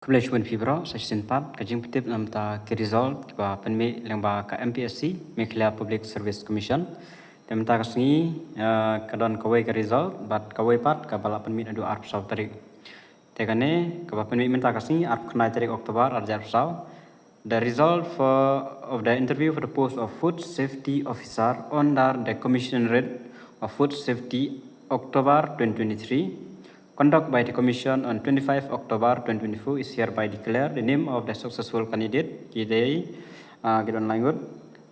Kebetulan Fibro, section 4, kajing petip nam ta ke result ba penmi lengba ka MPSC, Mekhlia Public Service Commission. Tem ta kasni kadon kawai ke result, bat kawai pat ka bala penmi adu arp saw tarik. Tekane ka ba penmi minta kasni arp khnai tarik Oktober arjar saw. The result of the interview for the post of Food Safety Officer under the Commissionerate of Food Safety October 2023. Conducted by the Commission on 25 October 2024 is hereby declared the name of the successful candidate. Kita lanjut.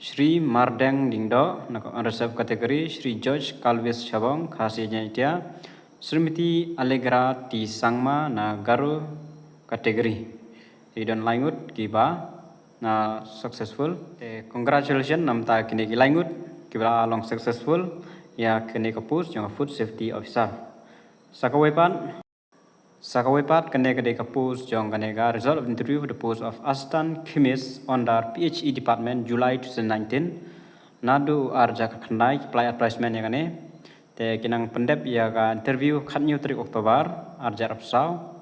Shri Mardeng Dingdo, unreserved category. Shri George Calvis Chabong, khasnya itu. Srimati Allegra T Sangma na Garu category. Kita lanjut. Kita successful. Congratulations, namta kini lanjut. Kita long successful. Ya kini kapus yang Food Safety Officer. Sakawaipat kene kade kapus jong kanega result of interview for the post of assistant chemist under PHE department July 2019 nadu arja khandai apply placement ya kane te kinang pendep ya ka interview khatnyu 3 Oktober arja rapsau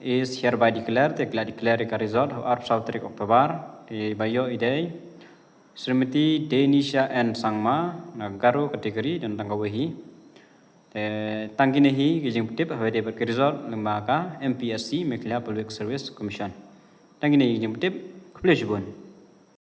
is hereby declared te declare ka result of arpsau 3 Oktober e bayo ide Srimati Denisha N Sangma nagaru kategori dan tanggawahi Tangginehi kijing petip hawade bat result lembaga MPSC Mekhlia Public Service Commission. Tangginehi kijing petip kebelah